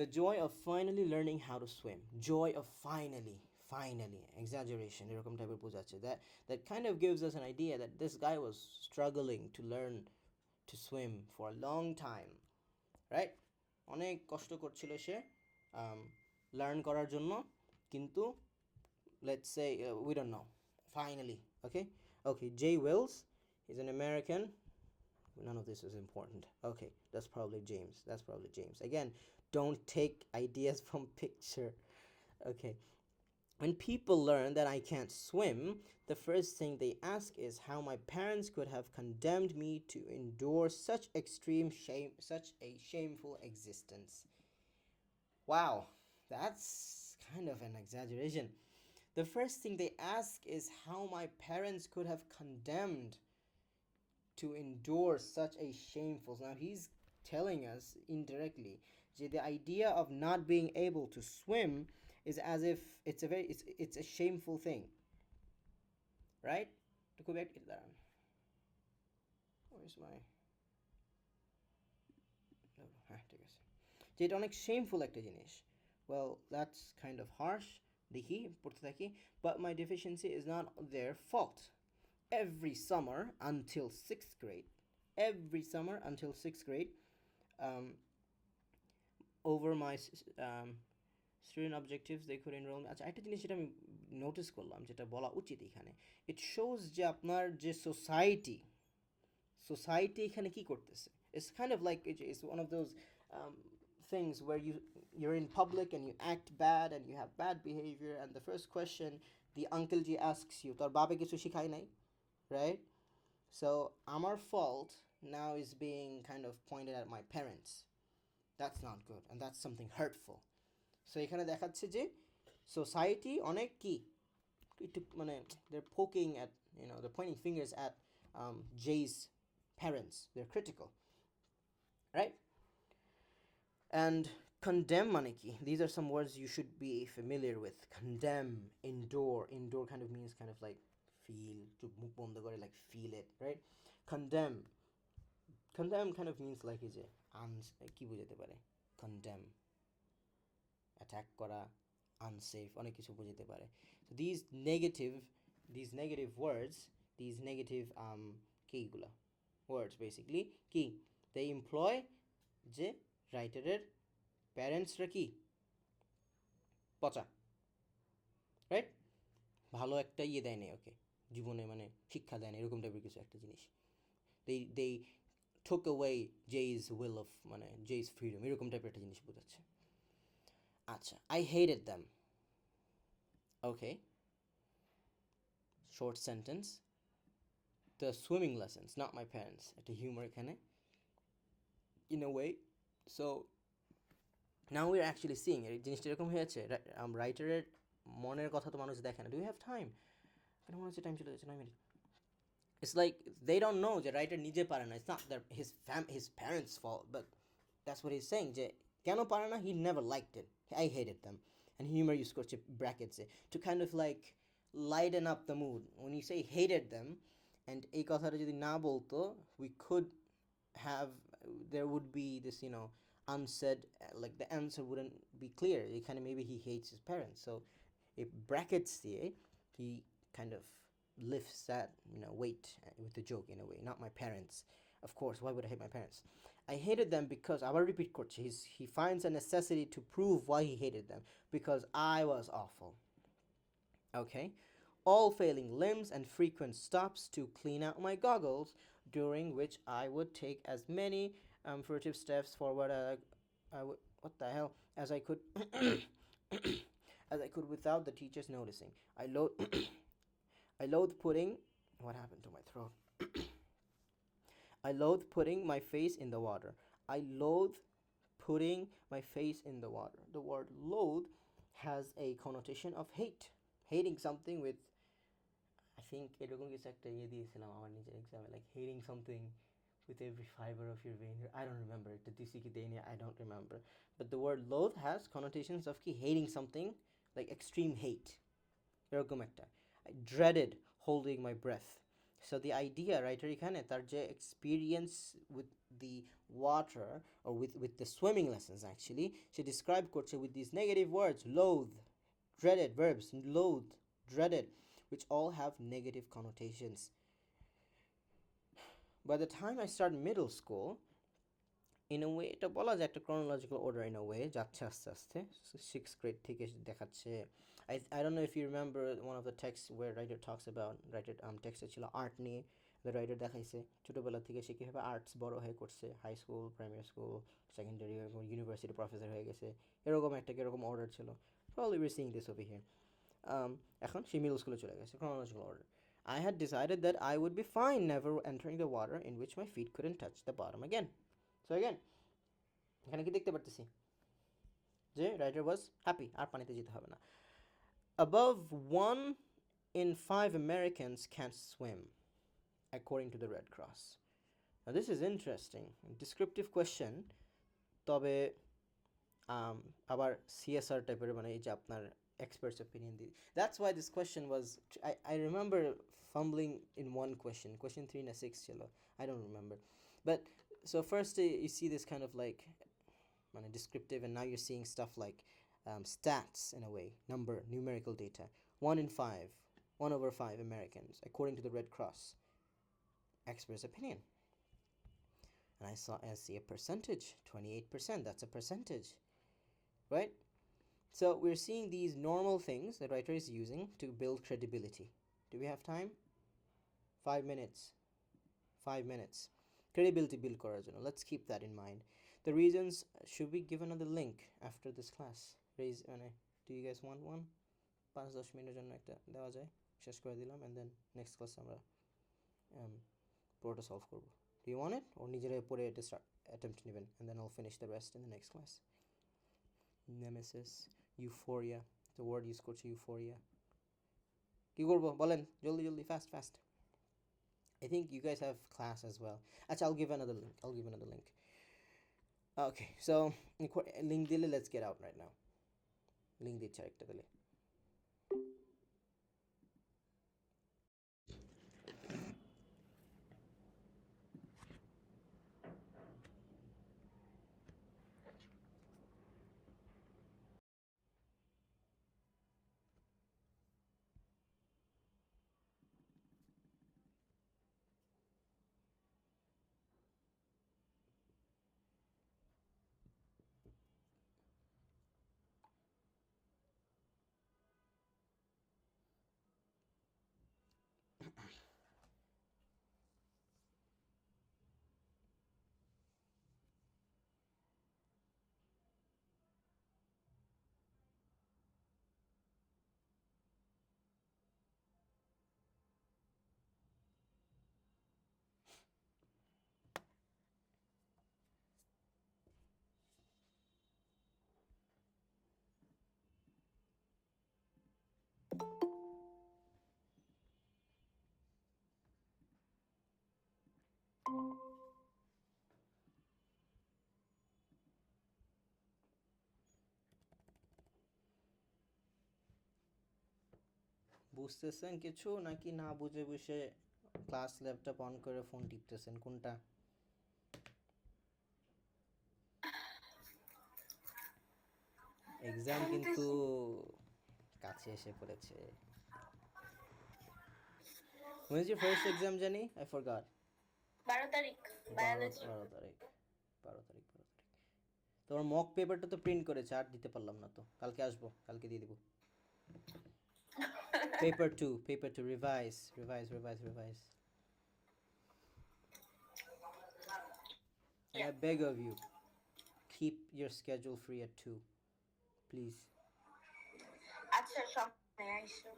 The joy of finally learning how to swim. Joy of finally, exaggeration, এরকম টাইপের বোঝাচ্ছে, that kind of gives us an idea that this guy was struggling to learn to swim for a long time, right? অনেক কষ্ট করছিল সে learn করার জন্য, কিন্তু let's say we don't know, finally. Okay, Jay Wills, he's an American. None of this is important. Okay, that's probably James. Again, don't take ideas from picture. Okay. When people learn that I can't swim, the first thing they ask is how my parents could have condemned me to endure such extreme shame, such a shameful existence. Wow, that's kind of an exaggeration. The first thing they ask is how my parents could have condemned to endure such a shameful. Now he's telling us indirectly that the idea of not being able to swim is as if it's a shameful thing, right? To go back to that. Where's my ঠিক আছে, যে এটা অনেক shameful একটা জিনিস. Well, that's kind of harsh. দেখি পড়তে থাকি. But my deficiency is not their fault. Every summer until 6th grade, um, over my student objectives they could enroll. আচ্ছা, একটা জিনিস যেটা আমি নোটিস করলাম, যেটা বলা উচিত এখানে, ইট শোজ যে আপনার যে সোসাইটি এখানে কি করতেছে. It's kind of like it's one of those things where you're in public and you act bad and you have bad behavior, and the first question the uncle ji asks you, তোর বাবা কিছু শিখায় নাই, right? So our fault now is being kind of pointed at my parents. That's not good, and that's something hurtful. So এখানে দেখাচ্ছে যে society অনেক কি একটু মানে they're poking at, they're pointing fingers at Jay's parents. They're critical, right? And condemn মানে কি? These are some words you should be familiar with. Condemn, endure kind of means kind of like feel, to মুখ বন্ধ করে, like feel it, right? Condemn kind of means like is কি বোঝাতে পারে? Condemn, attack করা, unsafe, অনেক কিছু বোঝাতে পারে. So these negative words, these negative কিগুলা words basically কি, they employ যে রাইটারের প্যারেন্টসরা কি পচা, রাইট? ভালো একটা দেয় নাই ওকে জীবনে, মানে শিক্ষা দেয় না, এরকম টাইপের কিছু একটা জিনিস. they took away Jay's will of, মানে Jay's freedom, এরকম টাইপের একটা জিনিস বোঝাচ্ছে. আচ্ছা, I hated them. Okay, short sentence. The swimming lessons, not my parents. একটা হিউমার এখানে in a way. So now we're actually seeing it. জিনিসটা এরকম হয়েছে, রাইটারের মনের কথা তো মানুষ দেখে না. Do you have time? কেন মনে হচ্ছে টাইম চলে যাচ্ছে 9 minute. It's like they don't know যে রাইটার নিজে পারে না. It's not his parents' fault, but that's what he's saying, যে কেন পারে না, he never liked it. I hated them. And humor use করছে brackets to kind of like lighten up the mood. When you say hated them, and এই কথাটা যদি না বলতো, we could have, there would be this, unsaid, like the answer wouldn't be clear. Kind of maybe he hates his parents. So if brackets দিয়ে, he kind of lifts that, weight with the joke in a way. Not my parents. Of course, why would I hate my parents? I hated them because, I will repeat করছি, he finds a necessity to prove why he hated them, because I was awful. Okay? All failing limbs and frequent stops to clean out my goggles, during which I would take as many furtive steps forward as I could as I could without the teachers noticing. I loathe putting, what happened to my throat? I loathe putting my face in the water. I loathe putting my face in the water. The word loathe has a connotation of hate. Hating something with, I think এরকম কিছু একটা দিয়েছিলাম আমার নিজের এক্সামে, like hating something with every fiber of your vein. I don't remember it. I don't remember. But the word loathe has connotations of hating something, like extreme hate. এরকম একটা. I dreaded holding my breath. So the idea writer এখানে তার যে experience with the water or with the swimming lessons actually she described করছে with these negative words loathe, dreaded verbs loathe, dreaded, which all have negative connotations. By the time I started middle school, in a way এটা বলা যায় একটা chronological order in a way যাচ্ছে আস্তে আস্তে sixth grade থেকে দেখাচ্ছে I don't know if you remember one of the texts where writer talks about writer text ছিল আর্ট নিয়ে the writer দেখাইছে ছোটবেলা থেকে সে কীভাবে আর্টস বড় হয়ে করছে high school primary school secondary university professor হয়ে গেছে এরকম একটা কীরকম অর্ডার ছিল probably we're seeing this over here এখন সে মিডল স্কুলে চলে গেছে chronological order. I had decided that I would be fine never entering the water in which my feet couldn't touch the bottom again. So again এখানে কি দেখতে পারতেছি যে writer was happy আর পানিতে যেতে হবে না above 1 in 5 Americans can't swim according to the Red Cross. Now this is interesting descriptive question তবে আবার CSR টাইপের মানে এই যে আপনার experts opinion দিয়ে that's why this question was I remember fumbling in one question 3 na 6 ছিল I don't remember but so first you see this kind of like descriptive and now you're seeing stuff like stats in a way number numerical data 1 in 5 1 over 5 Americans according to the Red Cross experts opinion and I see a percentage 28% that's a percentage right so we're seeing these normal things the writer is using to build credibility do we have time 5 minutes 5 minutes credibility build করার জন্য let's keep that in mind the reasons should we give another link after this class raise do you guys want one 5-10 মিনিটের জন্য একটা দেওয়া যায় শেষ করে দিলাম and then next class আমরা পুরোটা সলভ করব do you want it or নিজেরাই পড়ে এটা attempt নেবেন and then I'll finish the rest in the next class nemesis euphoria the word use করছি euphoria কি করব বলেন জলদি জলদি fast I think you guys have class as well actually I'll give another link okay so link dile let's get out right now link দিচ্ছি আরেকটা দিলে বুঝতেছেন কিছু নাকি না বুঝে বসে ক্লাস ল্যাপটপ অন করে ফোন টিপতেছেন কোনটা এক্সাম কিন্তু কাছে এসে পড়েছে when is your first exam জানি I forgot 12 তারিখ বায়োলজি 12 তারিখ তোমার মক পেপারটা তো প্রিন্ট করেছে আর দিতে পারলাম না তো কালকে আসবো কালকে দিয়ে দিব paper 2 revise and I beg of you keep your schedule free at 2 please আচ্ছা সময় আইসো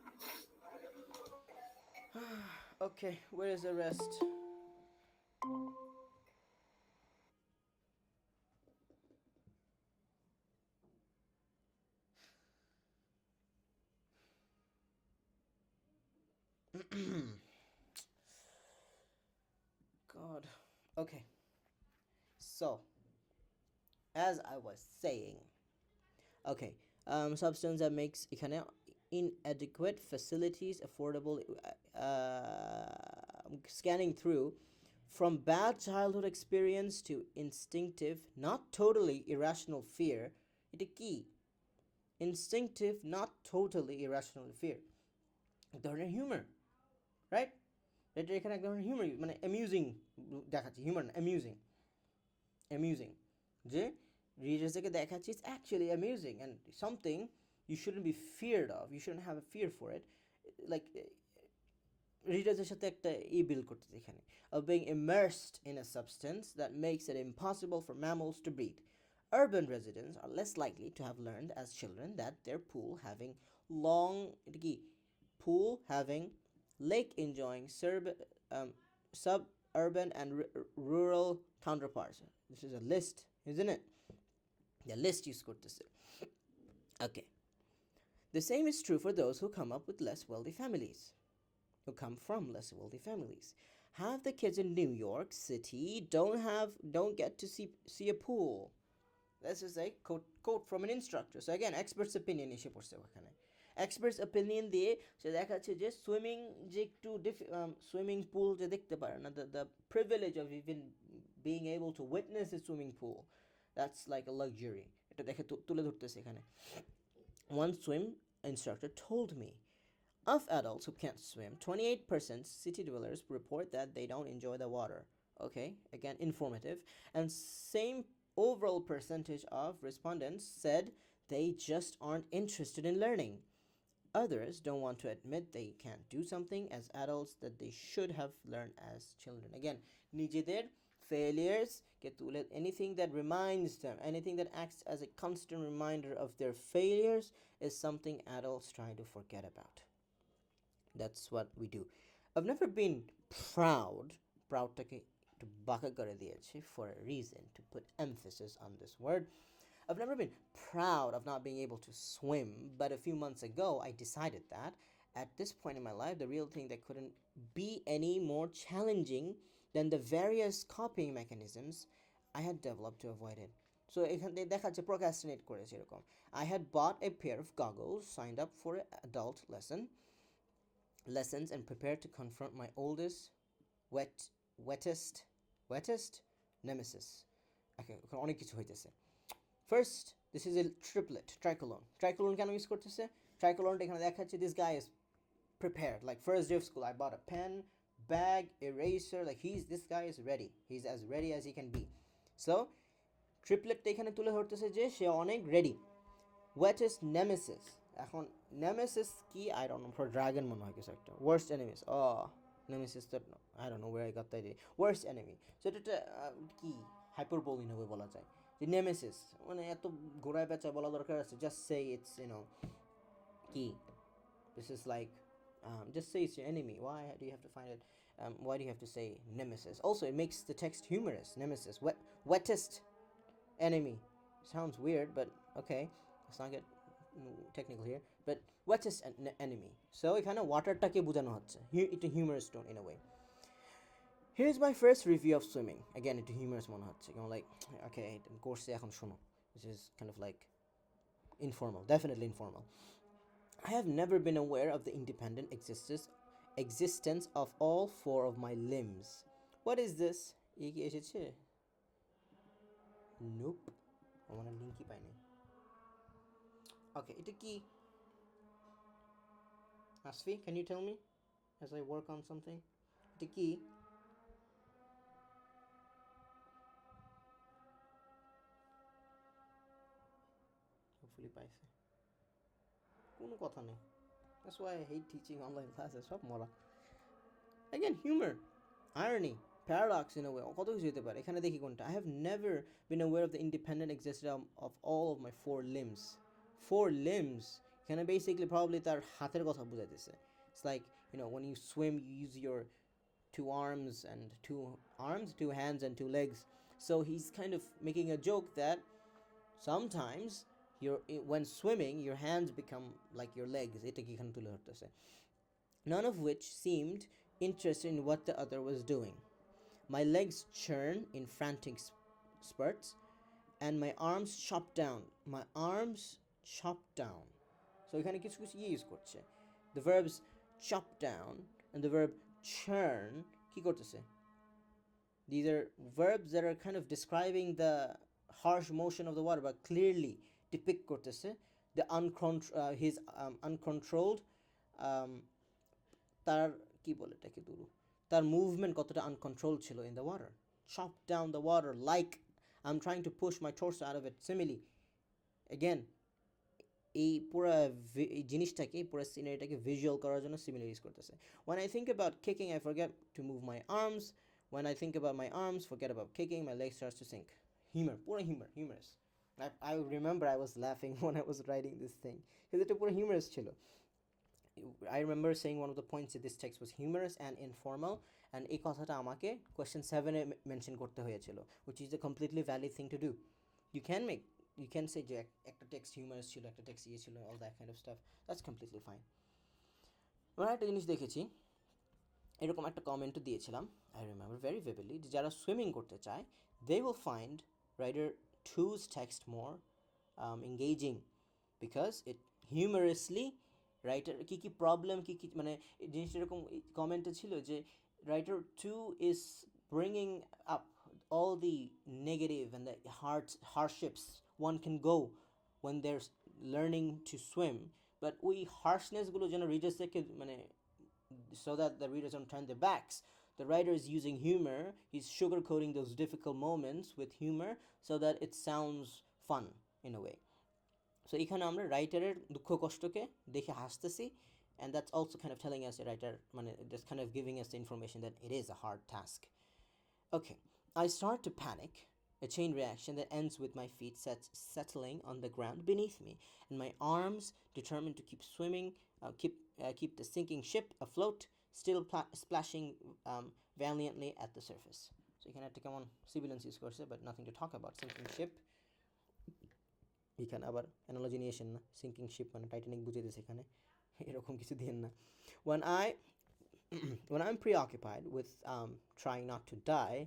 okay where is the rest God okay so as I was saying okay substance that makes এখানে inadequate facilities affordable scanning through from bad childhood experience to instinctive, not totally irrational fear. It a key. Instinctive, not totally irrational fear. ধরনের humour, right? এটা এখানে এক ধরনের humour, মানে amusing দেখাচ্ছে, humour না, amusing, amusing, যে রিডার্সকে দেখাচ্ছে it's actually amusing and something you shouldn't be feared of, you shouldn't have a fear for it. Like রিডার্সের সাথে একটা বিল্ড করতেছে এখানে, of being immersed in a substance that makes it impossible for mammals to breathe. Urban residents are less likely to have learned as children that their pool having lake enjoying suburban and rural counterparts. This is a list, isn't it? The list use করতেছে. Okay. The same is true for those who come up with less wealthy families, who come from less wealthy families. Half the kids in New York City don't get to see a pool. This is a quote from an instructor. So again, expert's opinion এসে পড়ছে ওখানে. Expert's opinion দিয়ে সে দেখাচ্ছে যে swimming যে একটু swimming pool যে দেখতে পারে না, the privilege of even being able to witness a swimming pool, that's like a luxury. এটা দেখে তুলে ধরতেছে এখানে. One swim instructor told me, of adults who can't swim, 28% city dwellers report that they don't enjoy the water. Okay, again, informative. And same overall percentage of respondents said they just aren't interested in learning. Others don't want to admit they can't do something as adults that they should have learned as children. Again, নিজেদের failures, anything that reminds them, anything that acts as a constant reminder of their failures is something adults try to forget about. That's what we do. I've never been proudটাকে একটু বাঁকা করে দিয়েছি for a reason, to put emphasis on this word. I've never been proud of not being able to swim, but a few months ago I decided that at this point in my life, the real thing that couldn't be any more challenging than the various coping mechanisms I had developed to avoid it. So এখানে দেখাচ্ছে procrastinate করেছে এরকম. I had bought a pair of goggles, signed up for an adult lessons and prepared to confront my oldest, wettest nemesis. Okay, অনেক কিছু হইতেছে. First, this is a triplet, tricolon কেন use করতেছে? Tricolon এখানে দেখাচ্ছে this guy is prepared. Like first day of school, I bought a pen, bag, eraser. Like this guy is ready. He's as ready as he can be. So triplet এখানে তুলে ধরতেছে যে সে অনেক ready. Wettest nemesis. এখন nemesis কি? I don't know. For dragon মনে হয় কিছু একটা. Worst enemies. Nemesis তো I don't know where I got that idea. Worst enemy. So এটা কি hyperbole হবে বলা যায়. The nemesis মানে এত ঘোরায় পেঁচায় বলা দরকার আছে? Just say it's, কি? This is like just say it's your enemy. Why do you have to find it? Why do you have to say nemesis? Also, it makes the text humorous. Nemesis, wettest enemy. Sounds weird, but okay. Let's not get technical here. But wettest enemy. So এখানে ওয়াটারটাকে বোঝানো হচ্ছে. It's a humorous tone in a way. Here's my first review of swimming. Again, it's humorous মনে হচ্ছে. Like, okay, course এখন শোনো. This is kind of like informal, definitely informal. I have never been aware of the independent existence of all four of my limbs. What is this? কি এসেছে? Nope. আমার লিংকই পাইনি. Okay, এটা কি? Asfi, can you tell me as I work on something? এটা কি? Hopefully পাইছে. কোনো কথা নেই. That's why I hate teaching online classes. সব মরা. Again, humor, irony, paradox in a way. কত কিছু হতে পারে. এখানে দেখি কোনটা. I have never been aware of the independent existence of all of my four limbs. Four limbs. এখানে basically probably তার হাতের কথা বোঝাইতেছে. It's like, when you swim, you use your two hands and two legs. So he's kind of making a joke that sometimes when swimming, your hands become like your legs. None of which seemed interested in what the other was doing. My legs churn in frantic spurts, and my arms chop down. So এখানে কিছু use করছে. The verbs chop down and the verb churn কি করতেছে? These are verbs that are kind of describing the harsh motion of the water, but clearly depict করতেছে the his uncontrolled um, তার কি বলে এটাকে দুরু তার মুভমেন্ট কতটা আনকন্ট্রোল ছিল in the water. Chop down the water like I'm trying to push my torso out of it. Simile. Again, এই পুরো এই জিনিসটাকে পুরো সিনারিটাকে ভিজুয়াল করার জন্য সিমিলার ইউজ করতেছে. When I think about kicking, I forget to move my arms. When I think about my arms, forget about kicking, my leg starts to sink. Humorous. I remember I was laughing when I was writing this thing because এটা পুরো humorous ছিল. I remember saying one of the points that this text was humorous and informal, and এই কথাটা আমাকে question 7 এ mention করতে হয়েছিল, which is a completely valid thing to do. You can say যে একটা টেক্সট হিউমারাস ছিল, একটা টেক্সট ইয়ে ছিল, all that kind of stuff. That's completely fine. আমরা একটা জিনিস দেখেছি, এরকম একটা কমেন্টও দিয়েছিলাম, I remember very vividly, যে যারা সুইমিং করতে চায় they will find writer 2's text more engaging because it humorously writer কী কী প্রবলেম কী কী মানে জিনিসটা এরকম কমেন্টে ছিল যে writer 2 is bringing up all the negative and the hardships one can go when they're learning to swim, but ওই হার্শনেসগুলো যেন রিডার্সকে মানে so that the readers don't turn their backs. The writer is using humor, he's sugarcoating those difficult moments with humor so that it sounds fun in a way. So এখানে আমরা রাইটারের দুঃখ কষ্টকে দেখে হাসতেছি, and that's also kind of telling us the writer মানে just kind of giving us the information that it is a hard task. Okay, I start to panic, a chain reaction that ends with my feet settling on the ground beneath me, and my arms determined to keep swimming, keep the sinking ship afloat, still splashing valiantly at the surface. So you can have to come on sibilance use course, but nothing to talk about. Sinking ship. এখানে আবার analogy নিয়ে এসেন না, sinking sheep মানে Titanic বুঝিয়ে দিয়েছে এখানে, এরকম কিছু দিয়েন না. When I'm preoccupied with trying not to die,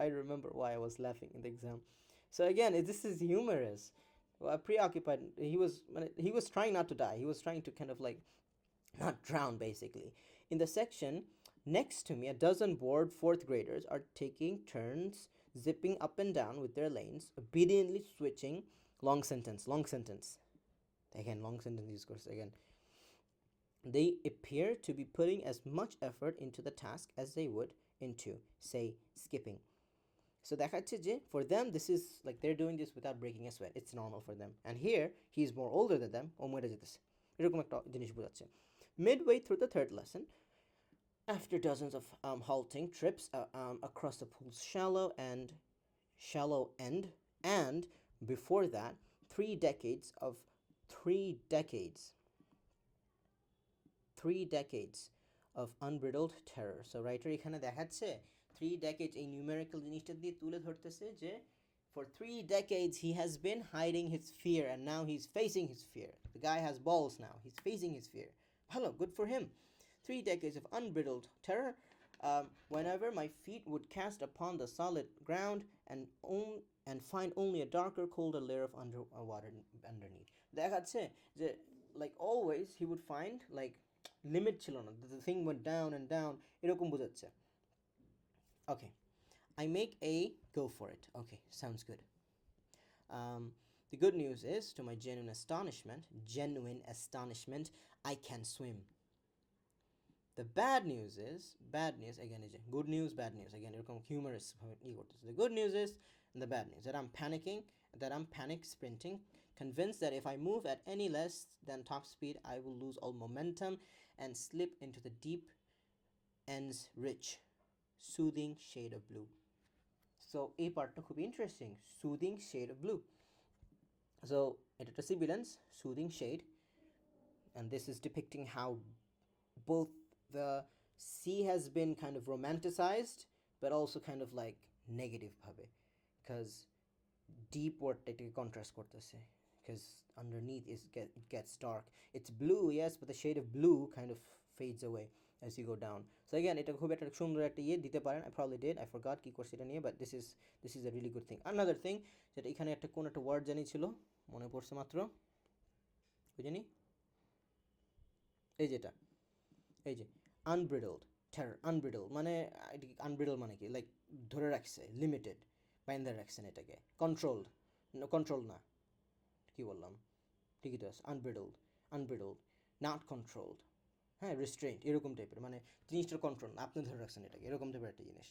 I remember why I was laughing in the exam. So again, this is humorous. Preoccupied, he was trying not to die. He was trying to kind of like not drown basically. In the section next to me, a dozen bored fourth graders are taking turns zipping up and down with their lanes, obediently switching. Long sentence. Again, long sentence discourse again. They appear to be putting as much effort into the task as they would into, say, skipping. So দেখাচ্ছে যে for them this is like they're doing this without breaking a sweat. It's normal for them. And here he's more older than them. ও মরে যেতেছে, এরকম একটা জিনিস বোঝাচ্ছে. Midway through the third lesson, after dozens of halting trips across the pool's shallow end, and before that, 3 decades of unbridled terror. So writer এখানে দেখাচ্ছে 3 decades এই numerical জিনিসটা দিয়ে তুলে ধরতেছে যে for 3 decades he has been hiding his fear, and now he's facing his fear. The guy has balls now. He's facing his fear. Hello, good for him. 3 decades of unbridled terror. Whenever my feet would cast upon the solid ground and find only a darker, colder layer of water underneath. দেখাচ্ছে যে like always he would find like limit ছিল না, the thing went down and down, এরকম বোঝাচ্ছে. Okay, I make a go for it. Okay, sounds good. The good news is, to my genuine astonishment, I can swim. The bad news again is good news, bad news again, এরকম humorous ই করতেছে. The good news is, and the bad news, that I'm panic sprinting, convinced that if I move at any less than top speed, I will lose all momentum and slip into the deep end's rich, soothing shade of blue. So এই পার্টটা খুবই interesting, soothing shade of blue. So এটা একটা sibilance, soothing shade, and this is depicting how both the sea has been kind of romanticized but also kind of like negative bhabe, because deep wordটাকে contrast করতেছে, because underneath it gets dark. It's blue, yes, but the shade of blue kind of fades away as you go down. So again, এটা খুব একটা সুন্দর একটা ইয়ে দিতে পারেন. I probably did, I forgot কি করছি এটা নিয়ে, but this is a really good thing. Another thing, যেটা এখানে একটা কোন একটা ওয়ার্ড জানি ছিল, মনে পড়ছে মাত্র, বুঝিনি, এই যে unbridled. terror unbridled মানে unbridled মানে কি লাইক ধরে রাখছে লিমিটেড বাইন্দা রাখছেন এটাকে কন্ট্রোলড কন্ট্রোল না কি বললাম ঠিকই তো আছে আনব্রিডলড নট কন্ট্রোলড হ্যাঁ রেস্ট্রেন্ট এরকম টাইপের মানে জিনিসটার কন্ট্রোল না আপনি ধরে রাখছেন এটাকে এরকম টাইপের একটা জিনিস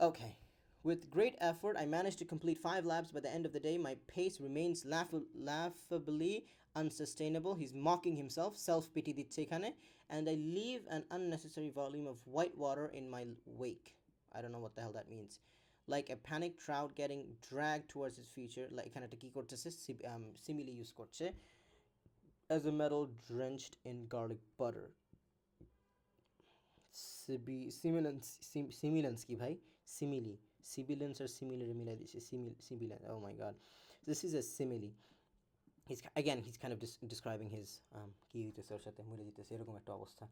Okay. With great effort, I managed to complete 5 laps. By the end of the day, my pace remains laughably unsustainable. He's mocking himself, self-pity দিচ্ছে এখানে, and I leave an unnecessary volume of white water in my wake. I don't know what the hell that means. Like a panicked trout getting dragged towards its future. Like এখানে একটা কি করতেছে simile use করছে. As a metal drenched in garlic butter. Similance কি ভাই simile sibilance আর similar মিলাই দিছে sibilance oh my god this is a simile he's kind of describing his কি হইতেছে ওর সাথে মরে যেতেছে এরকম একটা অবস্থা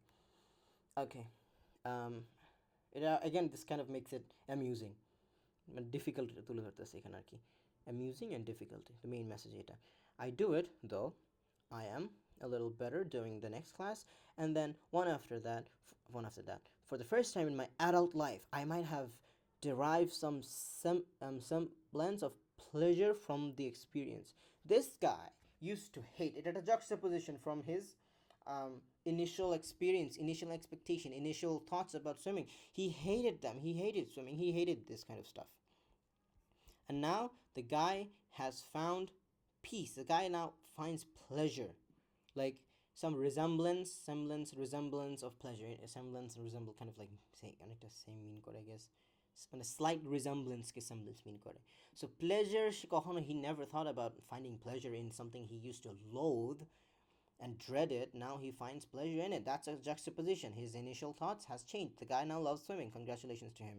okay এটা again this kind of makes it amusing difficult তুলে ধরতেছে এখানে আর কি amusing and difficult the main message এটা I do it though I am a little better during the next class and then one after that for the first time in my adult life I might have derived some semblance of pleasure from the experience this guy used to hate it at a juxtaposition from his initial experience initial expectation initial thoughts about swimming he hated them he hated swimming he hated this kind of stuff and now the guy has found peace the guy now finds pleasure like some resemblance of pleasure semblance and resemble kind of like say অনেকটা same mean করে I guess মানে slight resemblance কে semblance mean করে so pleasure সে কখনো he never thought about finding pleasure in something he used to loathe and dread it now he finds pleasure in it that's a juxtaposition his initial thoughts has changed the guy now loves swimming congratulations to him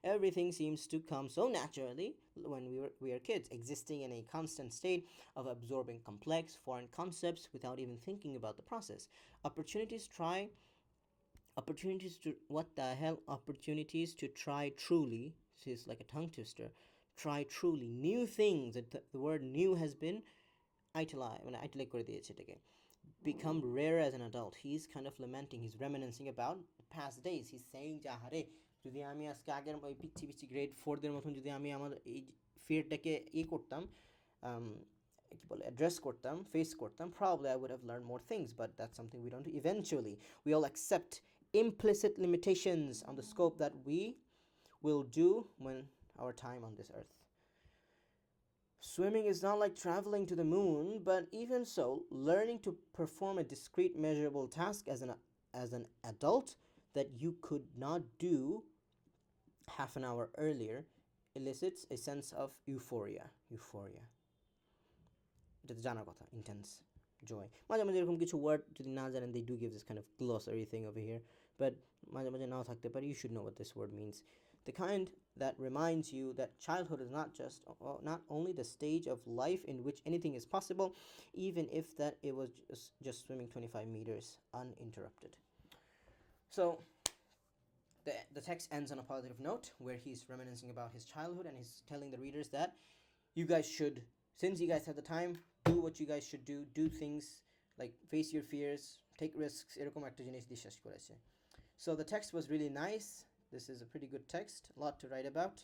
everything seems to come so naturally when we are kids existing in a constant state of absorbing complex foreign concepts without even thinking about the process opportunities to what the hell opportunities to try truly this is like a tongue twister try truly new things the word new has been italic করে দিয়েছে এটাকে become rare as an adult he's kind of lamenting he's reminiscing about past days he's saying যাহারে যদি আমি আজকে আগের ওই পিচ্ছি grade 4 দের মতন যদি আমি আমার এই ফিয়ারটাকে করতাম কি বলে অ্যাড্রেস করতাম ফেস করতাম probably I would have learned more things but that's something we don't do eventually we all accept implicit limitations on the scope that we will do when our time on this earth swimming is not like traveling to the moon, but even so, learning to perform a discrete, measurable task as an adult that you could not do half an hour earlier elicits a sense of euphoria. এটা জানার কথা intense joy মাঝে মাঝে এরকম কিছু word যদি না জানেন they do give this kind of glossary thing over here but মাঝে মাঝে নাও থাকতে পারে you should know what this word means the kind that reminds you that childhood is not only the stage of life in which anything is possible even if that it was just swimming 25 meters uninterrupted so the text ends on a positive note where he's reminiscing about his childhood and he's telling the readers that you guys should since you guys have the time do what you guys should do things like face your fears take risks এরকম একটা জিনিস দিয়ে শেষ করেছে so the text was really nice this is a pretty good text a lot to write about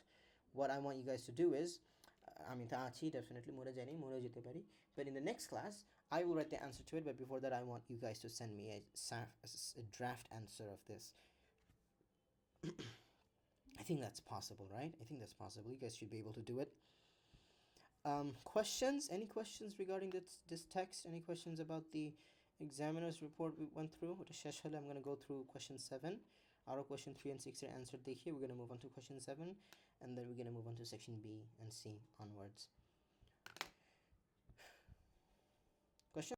what I want you guys to do is আমি তা আছি definitely মরে যাইনি মরে যেতে পারি but in the next class I will write the answer to it but before that I want you guys to send me a draft answer of this I think that's possible right I think that's possible you guys should be able to do it questions any questions regarding this text any questions about the examiner's report we went through I'm going to go through question 7 our question 3 and 6 are answered here we're going to move on to question 7 and then we're going to move on to section B and C onwards